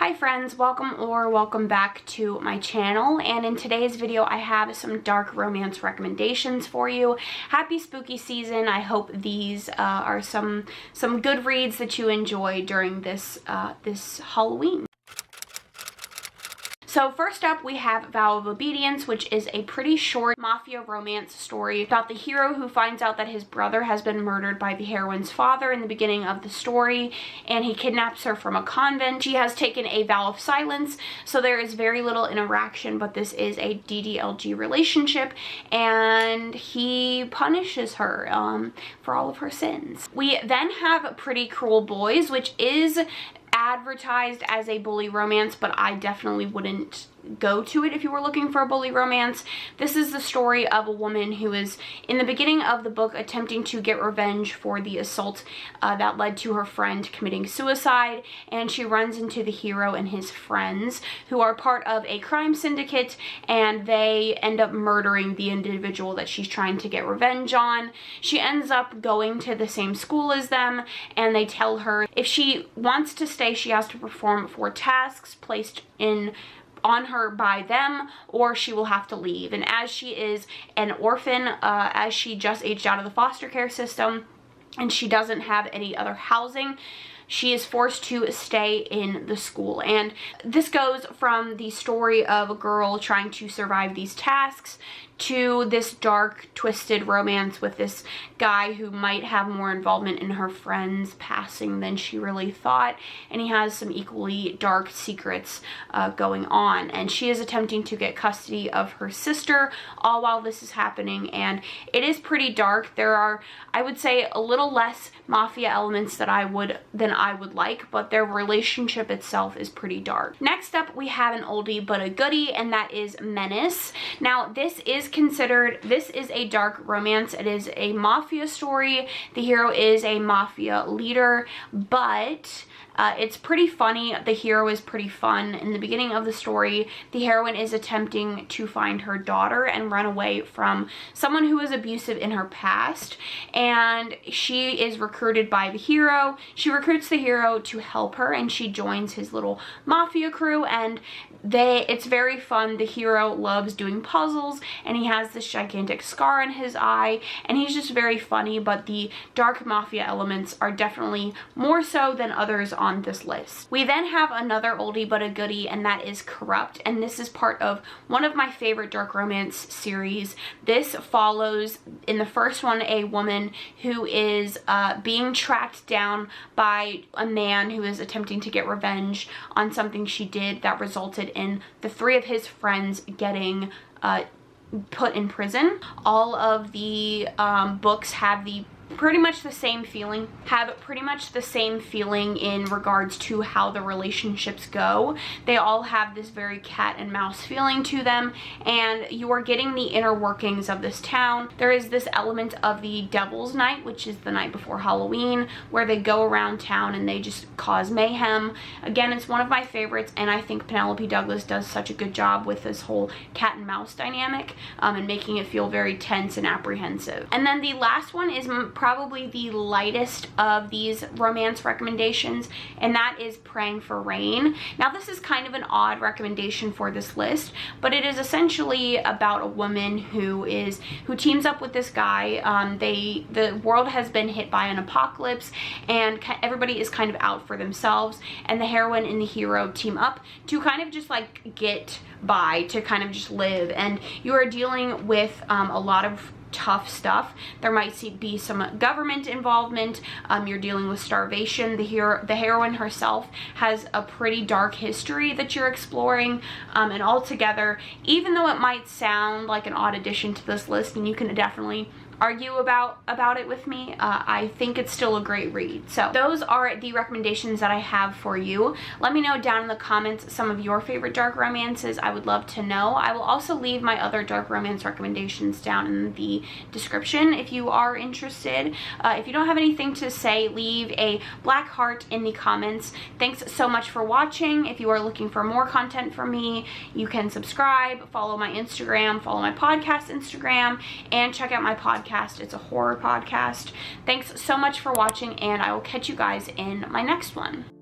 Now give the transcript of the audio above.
Hi friends, welcome back to my channel, and in today's video I have some dark romance recommendations for you. Happy spooky season. I hope these are some good reads that you enjoy during this Halloween. So first up we have Vow of Obedience, which is a pretty short mafia romance story about the hero who finds out that his brother has been murdered by the heroine's father in the beginning of the story, and he kidnaps her from a convent. She has taken a vow of silence, so there is very little interaction, but this is a DDLG relationship, and he punishes her for all of her sins. We then have Pretty Cruel Boys, which is advertised as a bully romance, but I definitely wouldn't go to it if you were looking for a bully romance. This is the story of a woman who is in the beginning of the book attempting to get revenge for the assault that led to her friend committing suicide, and she runs into the hero and his friends who are part of a crime syndicate, and they end up murdering the individual that she's trying to get revenge on. She ends up going to the same school as them, and they tell her if she wants to stay she has to perform 4 tasks placed on her by them, or she will have to leave. And as she is an orphan, as she just aged out of the foster care system and she doesn't have any other housing, she is forced to stay in the school. And this goes from the story of a girl trying to survive these tasks to this dark, twisted romance with this guy who might have more involvement in her friend's passing than she really thought, and he has some equally dark secrets going on, and she is attempting to get custody of her sister all while this is happening. And it is pretty dark. There are, I would say, a little less mafia elements than I would like, but their relationship itself is pretty dark. Next up we have an oldie but a goodie, and that is Menace. Now this is a dark romance. It is a mafia story. The hero is a mafia leader, but it's pretty funny. The hero is pretty fun. In the beginning of the story, the heroine is attempting to find her daughter and run away from someone who was abusive in her past, and she is recruited by the hero. She recruits the hero to help her, and she joins his little mafia crew, and it's very fun. The hero loves doing puzzles, and he has this gigantic scar in his eye, and he's just very funny, but the dark mafia elements are definitely more so than others on this list. We then have another oldie but a goodie, and that is Corrupt, and this is part of one of my favorite dark romance series. This follows, in the first one, a woman who is being tracked down by a man who is attempting to get revenge on something she did that resulted in the 3 of his friends getting put in prison. All of the books have pretty much the same feeling in regards to how the relationships go. They all have this very cat and mouse feeling to them, and you are getting the inner workings of this town. There is this element of the Devil's Night, which is the night before Halloween, where they go around town and they just cause mayhem. Again, it's one of my favorites, and I think Penelope Douglas does such a good job with this whole cat and mouse dynamic and making it feel very tense and apprehensive. And then the last one is probably the lightest of these romance recommendations, and that is Praying for Rain. Now this is kind of an odd recommendation for this list, but it is essentially about a woman who teams up with this guy. The world has been hit by an apocalypse, and everybody is kind of out for themselves, and the heroine and the hero team up to kind of just like get by, to kind of just live, and you are dealing with a lot of tough stuff. There might be some government involvement. You're dealing with starvation. The heroine herself has a pretty dark history that you're exploring, and altogether, even though it might sound like an odd addition to this list, and you can definitely argue about it with me, I think it's still a great read. So those are the recommendations that I have for you. Let me know down in the comments some of your favorite dark romances. I would love to know. I will also leave my other dark romance recommendations down in the description if you are interested. If you don't have anything to say, leave a black heart in the comments. Thanks so much for watching. If you are looking for more content from me, you can subscribe, follow my Instagram, follow my podcast Instagram, and check out my podcast. It's a horror podcast. Thanks so much for watching, and I will catch you guys in my next one.